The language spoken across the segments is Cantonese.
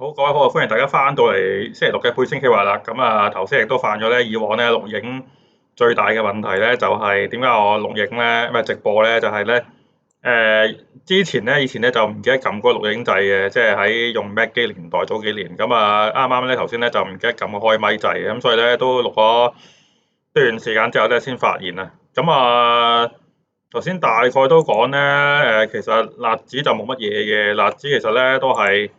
好，各位好，歡迎大家翻到嚟星期六嘅配星企劃啦。咁啊，頭先亦都犯咗咧，以往咧錄影最大嘅問題咧，就係點解我錄影咧，唔係直播咧，就係咧，以前咧就唔記得撳個錄影掣嘅，即係喺用 Mac 機年代早幾年。咁啊，啱啱咧頭先咧就唔記得撳個開咪掣，咁所以咧都錄咗一段時間之後咧先發現啊。咁啊，頭先大概都講咧，其實納指就冇乜嘢嘅，納指其實咧都係。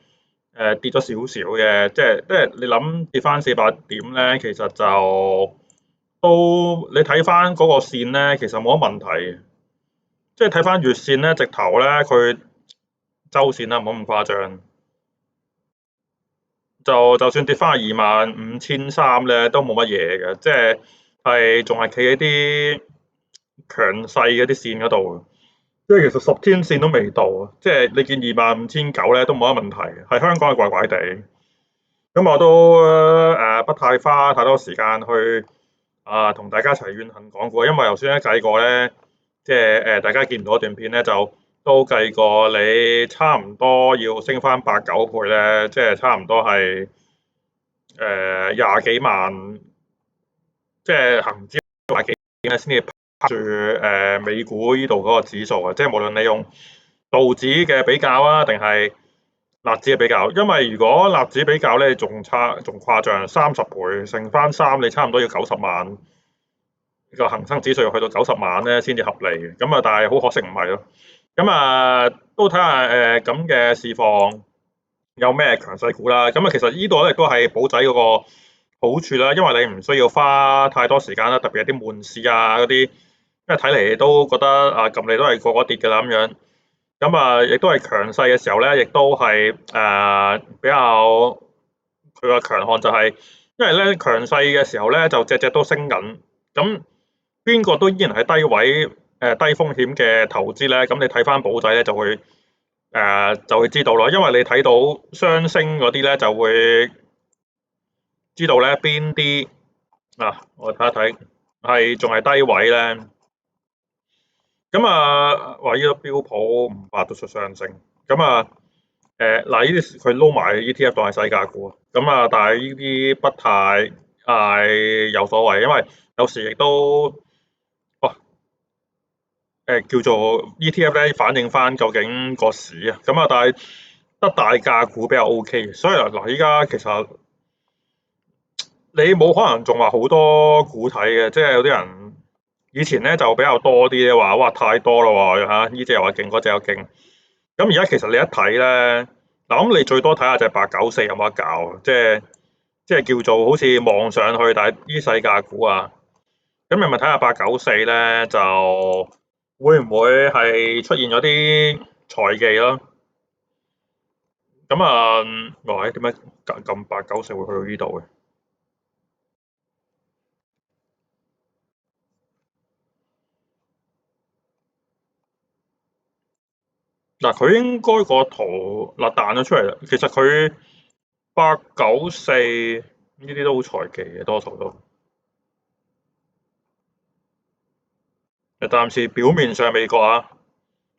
跌咗少少嘅，即係你諗跌翻400點咧，其實就都你睇翻嗰個線咧，其實冇乜問題嘅。即係睇翻月線咧，直頭咧佢周線啦，唔好咁誇張。就算跌翻25300咧，都冇乜嘢嘅，即係仲係企喺啲強勢嗰啲線嗰度。即係其實10天線都未到啊！即係你見25900咧都冇乜問題，係香港係怪怪地。咁我都不太花太多時間去同大家一齊怨恨港股，因為頭先咧計過咧，即係大家見唔到段片咧，就都計過你差唔多要升翻8-9倍咧，即係差唔多係廿幾萬，即係恆指廿幾咧先至拍住美股呢度嗰個指數啊！即係無論你用道指嘅比較啊，定係納指嘅比較，因為如果納指比較咧，仲誇張，30倍乘翻3，你差唔多要90萬個恒生指數要去到90萬咧先至合理嘅。咁啊，但係好可惜唔係咯。咁啊，都睇下咁嘅市況有咩強勢股啦。咁啊，其實呢度咧都係保仔嗰個好處啦，因為你唔需要花太多時間啦，特別係啲悶市啊嗰啲，因為睇嚟都覺得撳嚟都係個個跌㗎啦咁樣。咁啊，亦都係強勢嘅時候咧，亦都係比較佢個強項就係，因為咧強勢嘅時候咧就隻隻都升緊，咁邊個都依然係低位低風險嘅投資咧，咁你睇翻保仔咧就會知道咯，因為你睇到雙升嗰啲咧就會知道咧邊啲我睇一睇係仲係低位咧。咁啊，話呢個標普500都出上升，咁啊，嗱呢啲佢撈埋 ETF 當係細價股，咁啊，但係呢啲不太有所謂，因為有時亦都，叫做 ETF 咧反映翻究竟個市啊，咁啊，但係得大價股比較 OK，所以嗱依家其實你冇可能仲話好多股睇嘅，即係有啲人。以前咧就比較多啲嘅話，哇太多啦喎嚇！呢隻又話勁，嗰隻又勁。咁而家其實你一睇咧，嗱咁你最多睇下隻894有冇得搞，即係叫做好似望上去，但係啲細價股啊，咁你咪睇下894咧，就會唔會係出現咗啲財技咯？咁啊，哇！點解撳894會去到呢度嘅？嗱，佢應該個圖彈咗出嚟啦。其實佢894呢啲都好財技嘅，多數都。暫時表面上未覺啊，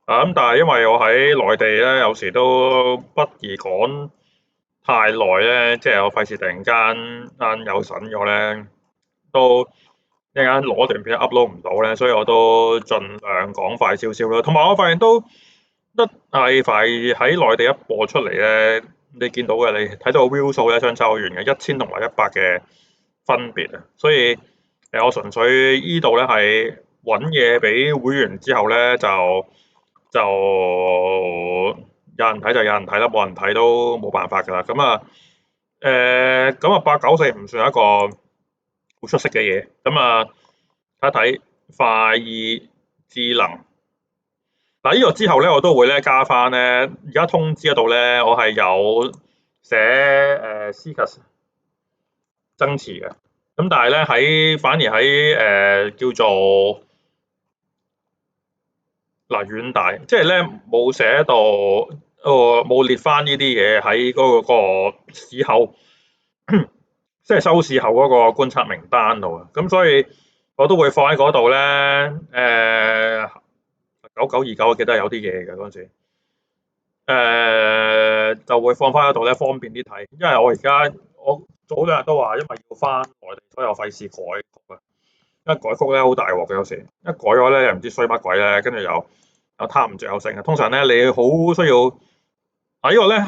咁但係因為我喺內地咧，有時都不宜講太耐咧，即係我費事突然間有神咗咧，都一陣間攞段片 upload 唔到咧，所以我都盡量講快少少咯。同埋我發現都得係快喺內地一播出嚟咧，你見到嘅你睇到 view 數咧相差好遠嘅，1000同埋100嘅分別啊，所以我純粹依度咧係揾嘢俾會員之後咧就有人睇就有人睇啦，冇人睇都冇辦法㗎啦。咁啊894唔算一個好出色嘅嘢。咁啊睇一睇快意智能。嗱，呢個之後咧，我都會咧加翻咧，而家通知嗰度咧，我係有寫CCASS 增持嘅。咁但係咧反而喺叫做遠大，即係咧冇寫到冇列翻呢啲嘢喺嗰個市後，即係收市後嗰個觀察名單度啊。咁所以我都會放喺嗰度咧。9929我記得有啲嘢嘅嗰陣時。就會放翻喺度咧，方便啲睇。因為我早兩日都話，因為要翻內地，所以我費事改曲啊。因為改曲咧好大鑊嘅，有時一改咗咧又唔知衰乜鬼咧，跟住又攤唔着又剩嘅。通常咧你好需要呢個咧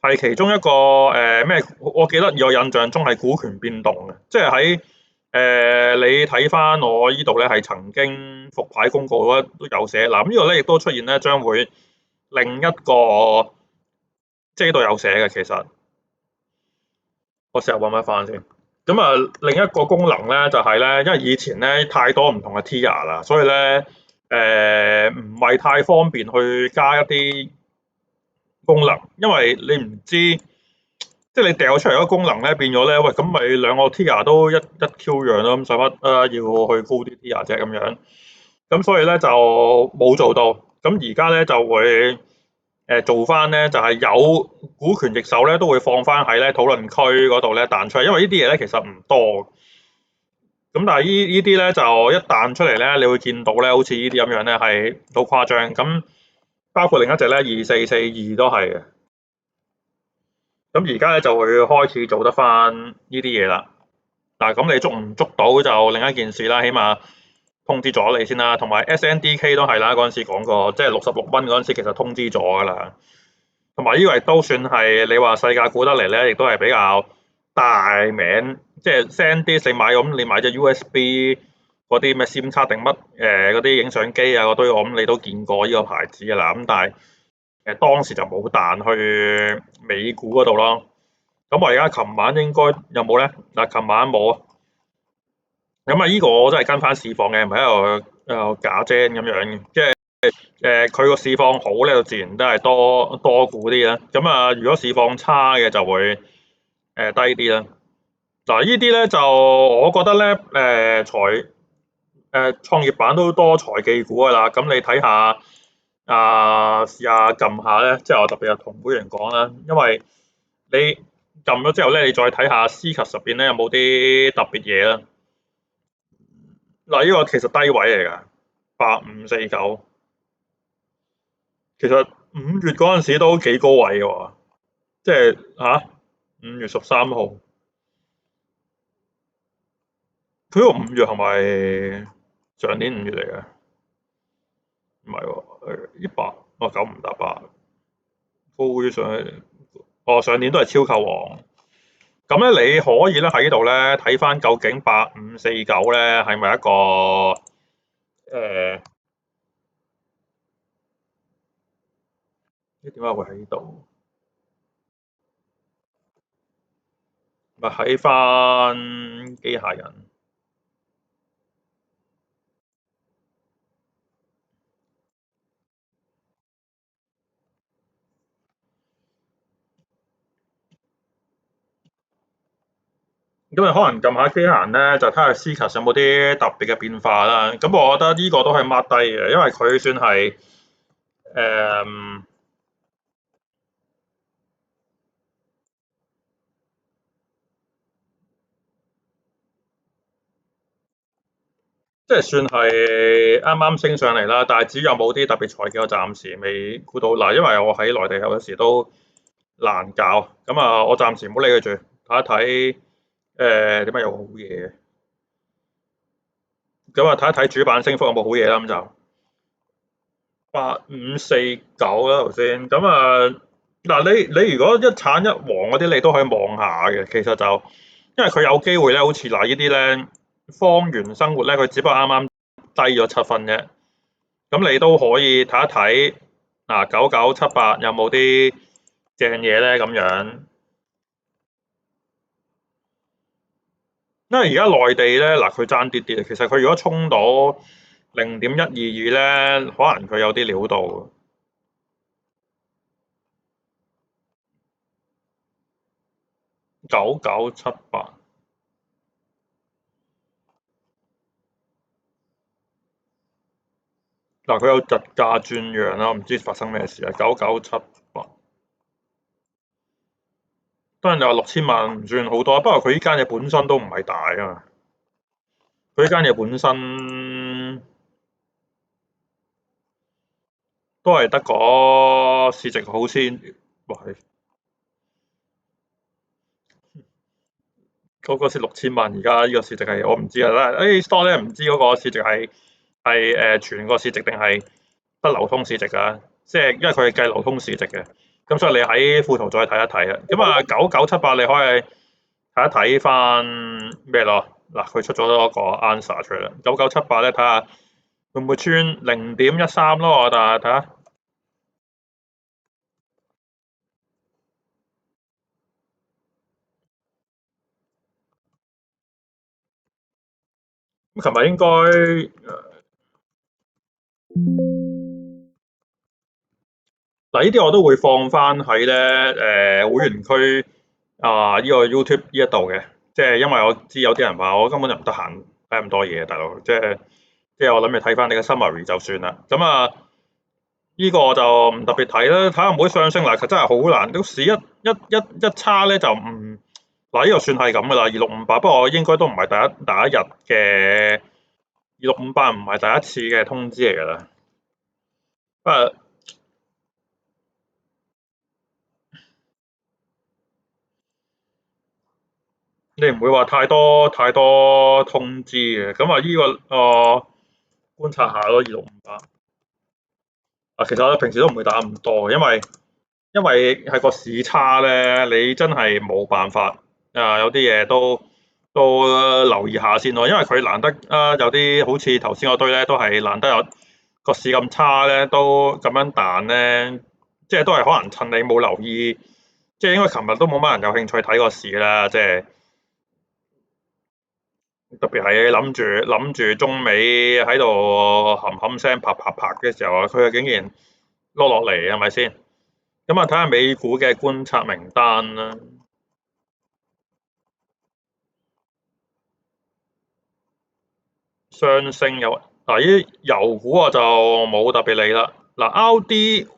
係其中一個咩？我記得有印象中係股權變動嘅，即係喺你睇翻我呢度咧係曾經復牌公告都有寫。嗱，呢個咧亦都出現咧將會另一個，即係呢度有寫嘅。其實我試下揾翻翻先。咁啊，另一個功能咧就係咧，因為以前咧太多唔同嘅 tier 啦，所以咧唔係太方便去加一啲功能，因為你唔知，即係你掉出嚟嗰個功能咧變咗咧，喂咁咪兩個 tier 都一 Q 樣咯，咁使乜要去高啲 tier 啫咁樣，咁所以咧就冇做到，咁而家咧就會做翻咧就係有股權易手咧都會放翻喺咧討論區嗰度咧彈出嚟，因為呢啲嘢咧其實唔多。咁但係呢啲咧就一彈出嚟咧，你會見到咧，好似呢啲咁樣咧係好誇張。咁包括另一隻咧2442都係嘅。咁而家咧就會開始做得翻呢啲嘢啦。嗱，咁你捉唔捉到就另一件事啦，起碼通知咗你先啦。同埋 SNDK 都係啦，嗰陣時講過，即係66蚊嗰陣時其實通知咗㗎啦。同埋呢個亦都算係你話世界股得嚟咧，亦都係比較大名，即係 SanDisk 你買咁，你買隻 USB 嗰啲咩 SIM 卡定乜嗰啲影相機啊嗰堆，我諗你都見過呢個牌子㗎啦。咁但係當時就冇彈去美股嗰度咯。咁我而家琴晚應該有冇咧？嗱，琴晚冇啊。咁啊，呢個我真係跟翻市況嘅，唔係喺度假精咁樣嘅，即係佢個市況好咧，就自然都係多股啲啦。咁啊，如果市況差嘅就會低啲啦。嗱，呢啲咧就我覺得咧創業板都多財技股噶啦。咁你睇下試下撳下咧，即係我特別係同會員講啦，因為你撳咗之後咧，你再睇下 CCASS 入邊咧有冇啲特別嘢啦。嗱，呢個其實低位嚟㗎，8549。其實5月嗰陣時都幾高位嘅喎，即係5月13號，佢個5月係咪上年5月嚟嘅？唔係喎，100，九唔搭八，高於上年都係超購王。咁咧你可以咧喺呢度咧睇翻究竟8549咧係咪一個點解會喺呢度？咪喺翻機械人。咁你可能撳下機械人咧，就睇下 CCASS 有冇啲特別嘅變化啦。咁我覺得呢個都係 mark 低嘅，因為佢算係即係算係啱啱升上嚟啦。但係至於有冇啲特別財技，我暫時未估到。嗱，因為我喺內地有時都難搞，咁啊，我暫時唔好理佢住，睇一睇點解有好嘢。咁啊，睇一睇主板升幅有冇好嘢啦。咁就8549啦頭先。咁啊，嗱，你如果一橙一黃嗰啲，你都可以望下嘅。其實就因為佢有機會咧，好似嗱呢啲咧，方圓生活咧，佢只不過啱啱低咗7分啫。咁你都可以睇一睇9978有冇啲正嘢咧咁樣。因為而家內地咧，嗱佢爭啲啲，其實佢如果衝到0.122咧，可能佢有啲料到。9978。嗱，佢有日價轉讓啦，我唔知發生咩事啊。9978，當然你話6000萬唔算好多，不過佢呢間嘢本身都唔係大啊嘛。佢呢間嘢本身都係得個市值好先，哇！嗰個先6000萬，而家呢個市值係我唔知啊。A Store 咧唔知嗰個市值係全個市值定係得流通市值啊？即係因為佢係計流通市值嘅，咁所以你喺副圖再睇一睇啊。咁啊9978你可以睇一睇翻咩咯？嗱，佢出咗個 answer 出嚟啦。9978咧睇下會唔會穿0.13咯？但係睇下。咁琴日應該嗱，呢啲我都會放翻喺咧會員區呢個 YouTube 呢一度嘅，即係因為我知有啲人話我根本就唔得閒睇咁多嘢，大佬，即係我諗住睇翻你嘅 summary 就算啦。咁呢個我就唔特別睇啦，睇下唔會上升嗱，真係好難，都市一差咧就唔嗱，呢個算係咁噶啦，2658，不過應該都唔係第一日嘅2658，唔係第一次嘅通知嚟噶啦，不過你唔會話太多通知嘅，咁呢個觀察下咯2658。其實我平時都唔會打咁多，因為係個市差咧，你真係冇辦法有啲嘢都留意下先咯，因為佢難得有啲好似頭先嗰堆咧，都係難得有個市咁差咧，都咁樣彈咧，即係都係可能趁你冇留意，即係應該琴日都冇乜人有興趣睇個市啦，即係。特別係諗住中美喺度冚冚聲啪啪啪嘅時候啊，佢竟然落落嚟，係咪先？咁睇下美股嘅觀察名單啦。上升呢油股我就冇特別理啦。RDW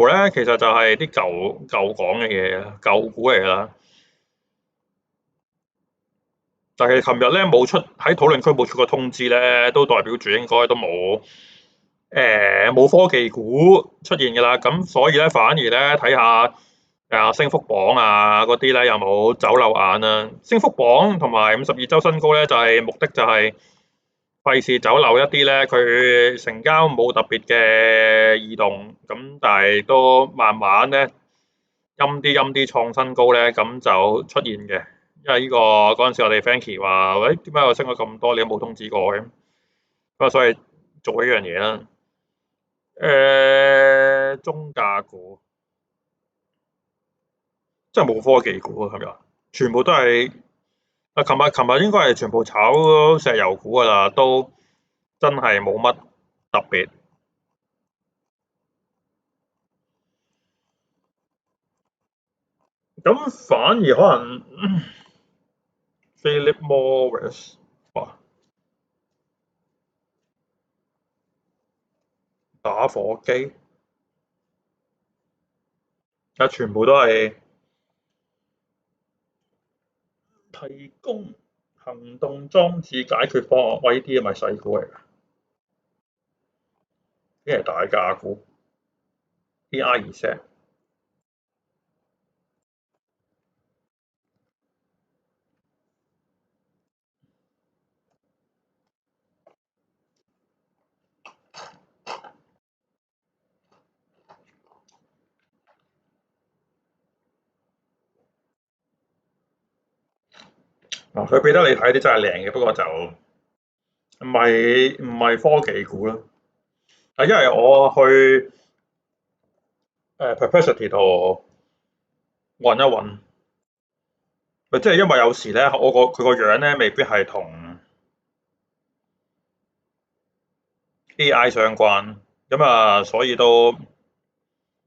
咧，其實就係啲舊講嘅嘢，舊股嚟啦。但係琴日咧冇出喺討論區冇出個通知咧，都代表住應該都冇科技股出現㗎啦。咁所以咧反而咧睇下升幅榜嗰啲咧有冇走漏眼啊？升幅榜同埋52週新高咧就係目的就係費事走漏一啲咧佢成交冇特別嘅異動，咁但係都慢慢咧陰啲創新高咧，咁就出現嘅。因為嗰陣時我哋 Frankie 話：喂，點解我升咗咁多，你都冇通知過嘅？咁所以做呢樣嘢啦。中價股，真係冇科技股啊！係咪啊？全部都係琴日應該係全部炒石油股噶啦，都真係冇乜特別。咁反而可能Philip Morris 哇，打火機全部都係提供行動裝置解決方案，喂，呢啲係咪細股嚟㗎？呢係大價股，DR-Z。佢俾得你睇啲真係靚嘅，不過就唔係科技股啦。因為我去Perplexity 度揾一揾，即係因為有時咧，佢個樣咧未必係同 AI 相關，咁所以都呢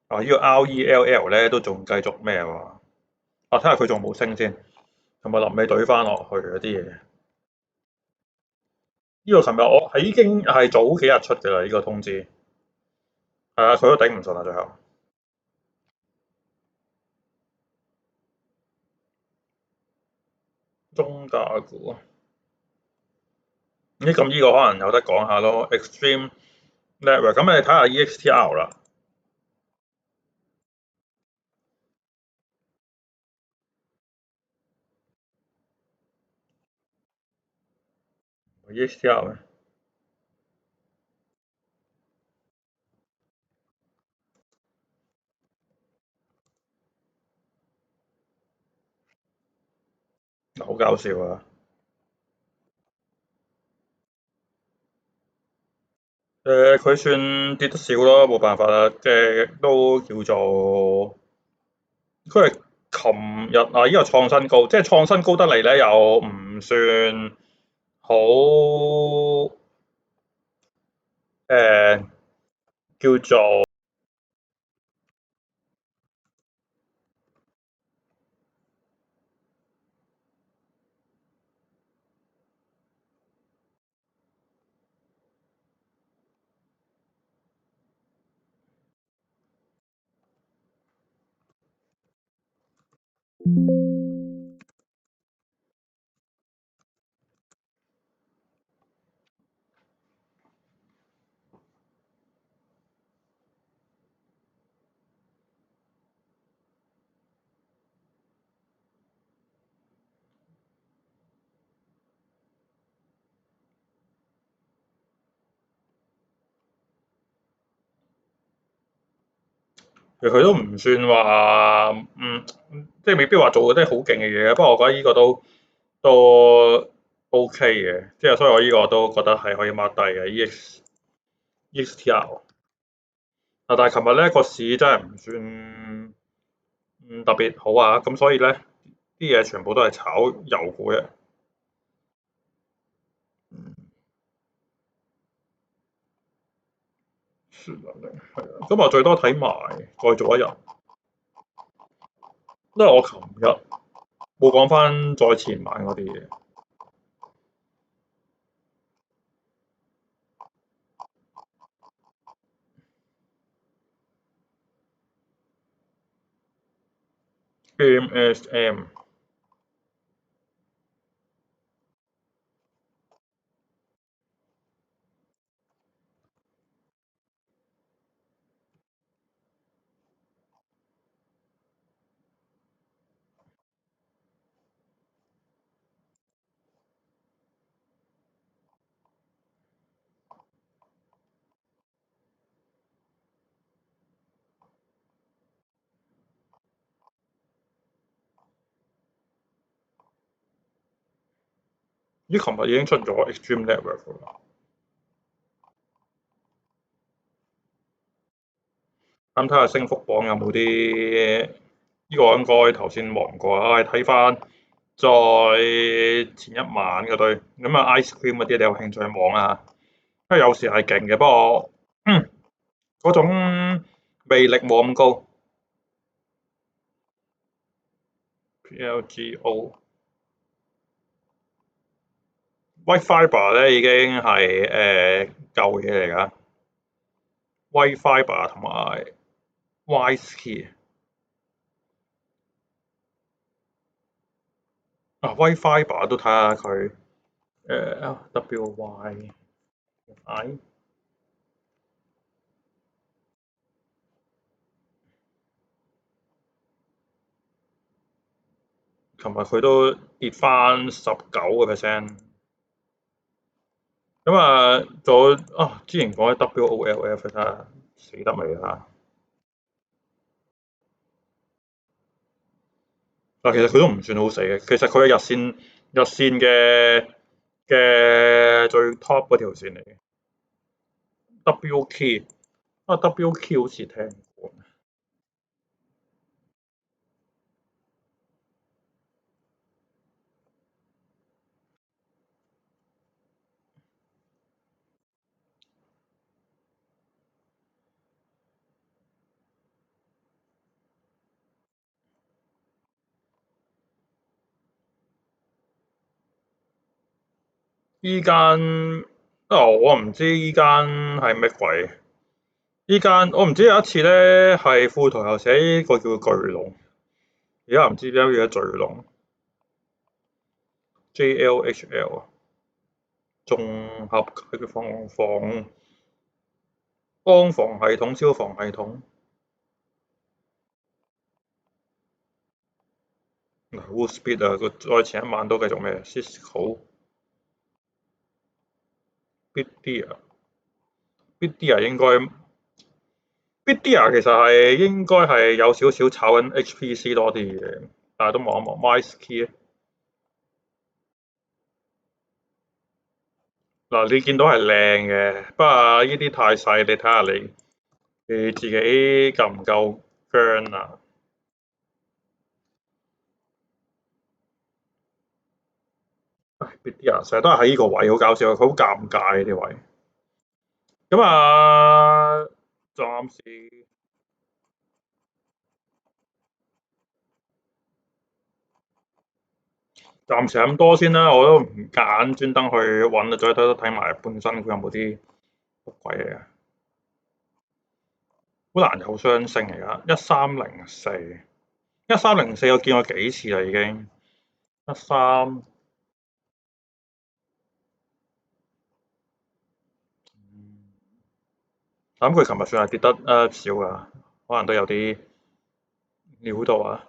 個 RELL 咧都仲繼續咩喎？睇下佢仲冇升先，係咪臨尾懟翻落去嗰啲嘢？呢個琴日我係已經係早幾日出嘅啦，呢個通知係佢都頂唔順啦，最後中價股。咁呢個可能有得講下咯，Extreme network，咁你睇下 EXTR 啦，EXTR 咩？好搞笑啊！佢算跌得少咯，冇辦法啦，即係都叫做佢係琴日啊，依個創新高，即係創新高得嚟咧，又唔算好誒、叫做其實佢都唔算話即係未必話做嗰啲好勁嘅嘢，不過我覺得呢個都 OK 嘅，即係所以我呢個都覺得係可以 mark 低嘅 EXTR。但係琴日咧個市真係唔算特別好啊，咁所以咧啲嘢全部都係炒油股嘅。算啦，係啊，咁我最多睇埋再做一日，因為我琴日冇講翻再前晚嗰啲嘢。AMSM 咦？琴日已經出咗 Extreme Network 啦，咁睇下升幅榜有冇啲呢個應該頭先望過啊，睇翻再前一晚嗰堆咁啊 Ice Cream 嗰啲你有興趣望啊？因為有時係勁嘅，不過嗰種魅力冇咁高。PLGO White Fiber 咧已經係舊嘢嚟㗎，White Fiber 同埋 WiseKey 啊，White Fiber 都睇下佢WY I，琴日佢都跌翻19%。咁啊，仲有啊，之前講嘅 WOLF 睇下死得未啊？嗱，其實佢都唔算好死嘅，其實佢係日線嘅最 top 嗰條線嚟嘅。WK 啊，WK 好似聽過。依間我唔知依間係咩鬼。依間我唔知有一次咧係副圖又寫呢個叫巨龍，而家唔知點解叫巨龍 JLHL 綜合解決方案。安防系統、消防系統，嗱 Wolfspeed 啊，佢再前一晚都繼續咩？Cisco、Bitdeer 應該 Bitdeer 其實係應該係有少少炒緊 HPC 多啲嘅，但係都望一望 MySkey 嗱，你見到係靚嘅，不過呢啲太細，你睇下你自己夠唔夠姜啊？Bitdeer 成日都係喺呢個位，好搞笑，佢好尷尬呢啲位。咁啊，暫時暫時咁多先啦，我都唔揀，專登去揾啊，再睇埋半新股有冇啲乜鬼嘢啊，好難有雙升嚟㗎，1304我見過幾次啦已經，13，咁佢琴日算係跌得少㗎，可能都有啲料到啊。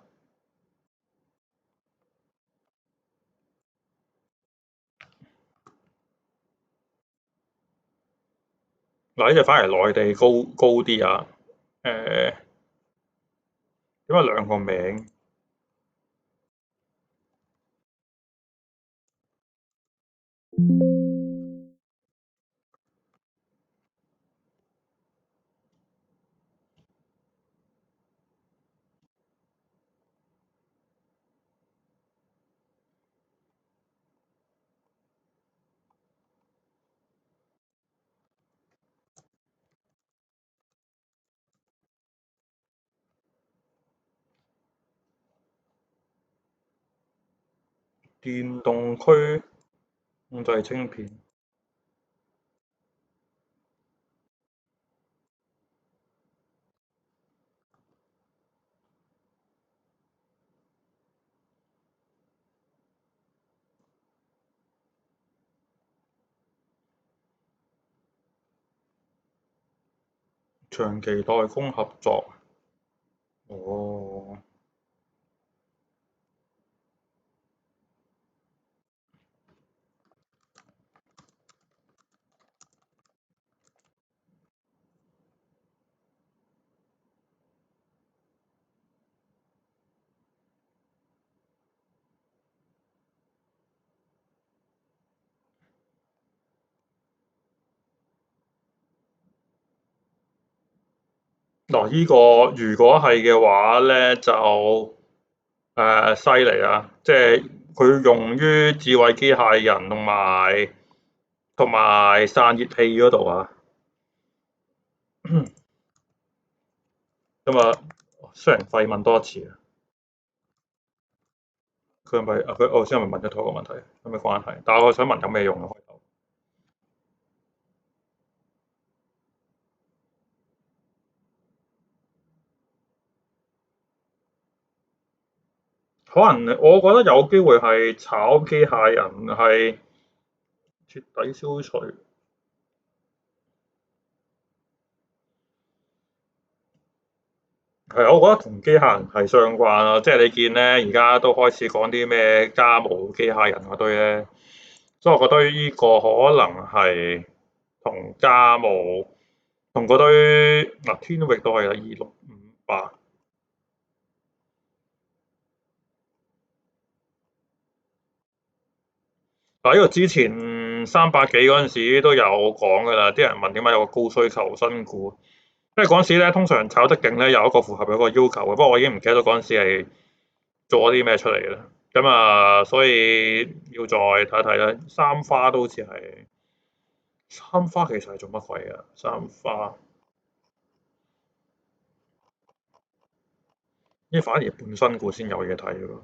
嗱，呢隻反而內地高啲啊，因為兩個名電動區控制晶片，長期代工合作，哦，嗱，呢個如果係嘅話咧，就犀利啊！即係佢用於智慧機械人同埋散熱器嗰度啊。咁啊，雖然廢問多一次啊，佢係咪佢先係咪問咗同一個問題？有咩關係？但係我想問有咩用啊？開頭可能我覺得有機會係炒機械人係徹底消除。係啊，我覺得同機械人係相關啦，即係你見咧，而家都開始講啲咩家務機械人嗰堆咧，所以我覺得呢個可能係同家務同嗰堆天域都係啦2658，嗱呢個之前300幾嗰陣時都有講㗎啦，啲人問點解有個高需求新股，因為嗰陣時咧通常炒得勁咧有一個符合有一個要求嘅，不過我已經唔記得咗嗰陣時係做咗啲咩出嚟啦。咁啊，所以要再睇睇啦。三花都好似係三花，其實係做乜鬼啊？三花，呢反而半新股先有嘢睇喎。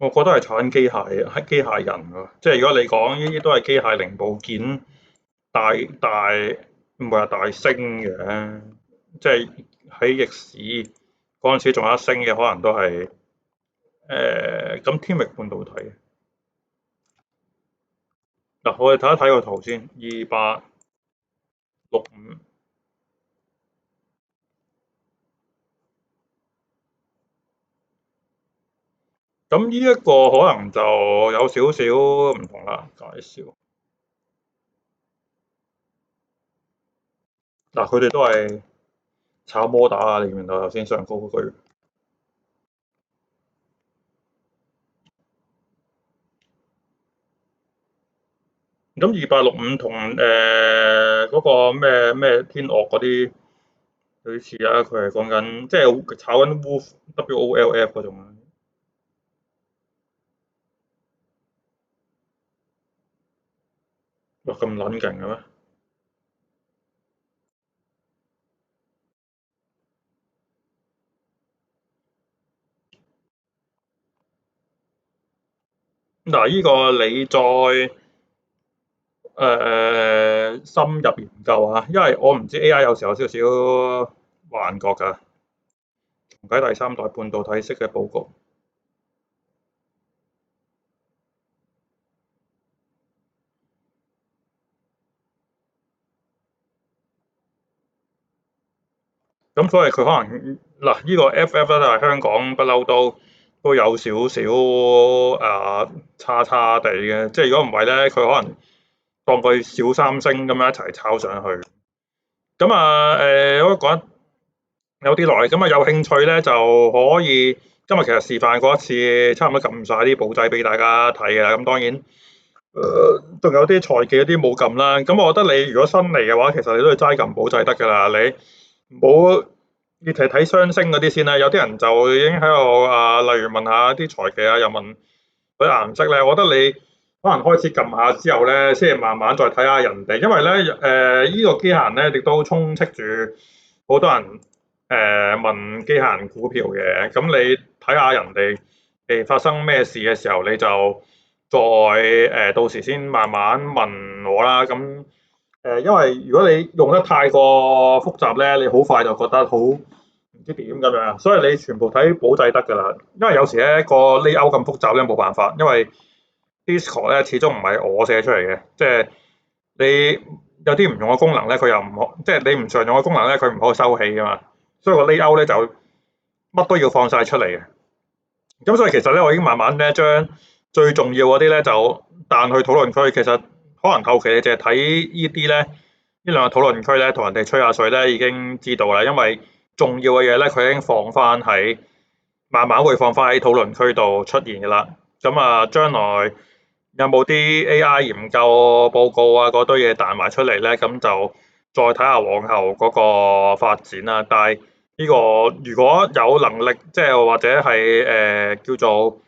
我覺得係炒緊機械人喎，即係如果你講呢啲都係機械零部件大唔係話大升嘅，即係喺逆市嗰陣時仲有一升嘅，可能都係咁天域半導體。嗱，我哋睇一睇個圖先，2865。咁呢一個可能就有少少唔同啦，介紹。嗱，佢哋都係炒摩打啊，你見到頭先上高嗰句。咁2865同嗰個咩天樂嗰啲類似啊，佢係講緊即係炒緊 WOLF 嗰種啊。哇，咁撚勁嘅咩？嗱，呢個你再深入研究啊，因為我唔知 AI 有時候有少少幻覺㗎，重啟第三代半導體式嘅佈局。咁所以佢可能嗱，呢個 FF 咧係香港不嬲都有少少差地嘅，即係如果唔係咧，佢可能當佢小三星咁樣一齊炒上去。咁我講得有啲耐，咁有興趣咧就可以今日其實示範過一次，差唔多撳晒啲簿仔俾大家睇嘅啦。咁當然，仲有啲財技嗰啲冇撳啦。咁我覺得你如果新嚟嘅話，其實你都係齋撳簿仔得㗎啦，你唔好要睇雙星嗰啲先啦。有啲人就已經喺度例如問下啲財技啊，又問嗰啲顏色咧。我覺得你可能開始撳下之後咧，先係慢慢再睇下人哋，因為咧呢個機械人咧亦都充斥住好多人問機械人股票嘅。咁你睇下人哋發生咩事嘅時候，你就再到時先慢慢問我啦。咁因為如果你用得太過複雜咧，你好快就覺得好唔知點咁樣，所以你全部睇簿仔得㗎啦。因為有時咧個 layout 咁複雜咧冇辦法，因為 Discord 咧始終唔係我寫出嚟嘅，即係你有啲唔用嘅功能咧，佢又唔可，即係你唔常用嘅功能咧，佢唔可以收起㗎嘛。所以個 layout 咧就乜都要放晒出嚟嘅。咁所以其實咧，我已經慢慢咧將最重要嗰啲咧就彈去討論區。其實可能後期你淨係睇呢啲咧，呢兩個討論區咧，同人哋吹下水咧已經知道啦。因為重要嘅嘢咧，佢已經放翻喺慢慢會放翻喺討論區度出現㗎啦。咁將來有冇啲 AI 研究報告啊嗰堆嘢彈埋出嚟咧，咁就再睇下往後嗰個發展啦。但係呢個如果有能力，即係或者係叫做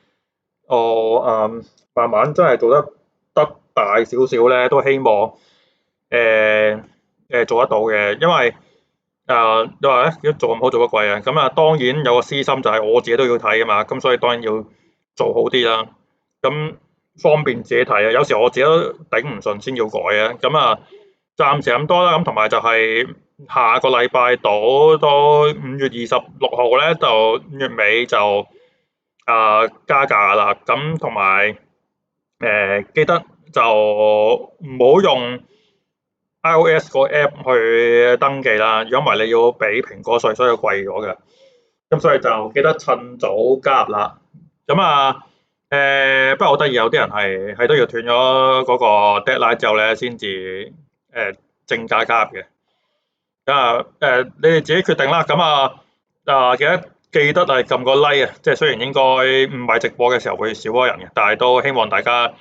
慢慢真係做得大少少咧，都希望做得到嘅。因為你話咧，做咁好做乜鬼啊？咁當然有個私心就係我自己都要睇㗎嘛，咁所以當然要做好啲啦。咁方便自己睇啊，有時我自己都頂唔順先要改啊。暫時咁多啦。咁同埋就係下個禮拜到5月26號咧，就5月尾就加價啦。咁同埋記得就唔好用 iOS 個 app 去登記啦，如果唔係你要俾蘋果稅，所以貴咗嘅。咁所以就記得趁早加入啦。不過好得意，有啲人係都要斷咗嗰個 deadline 之後咧，先至正價加入嘅。你哋自己決定啦。記得撳個 like 啊，即係雖然應該唔係直播嘅時候會少咗人嘅，但係都希望大家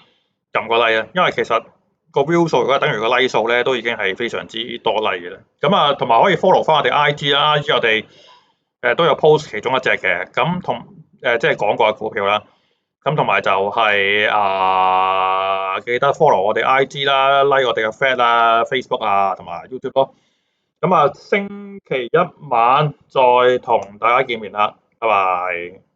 撳個 like 啊，因為其實個 view 數如果等於個 like 數咧，都已經係非常之多 like 嘅啦。同埋可以 follow 翻我哋 IG 啦，IG 我哋都有 post 其中一隻嘅，咁即係講過嘅股票啦。咁同埋就記得 follow 我哋 IG 啦，like 我哋嘅 Thread 啦、Facebook 啊，同埋 YouTube 咯。咁星期一晚再同大家見面啦，拜拜。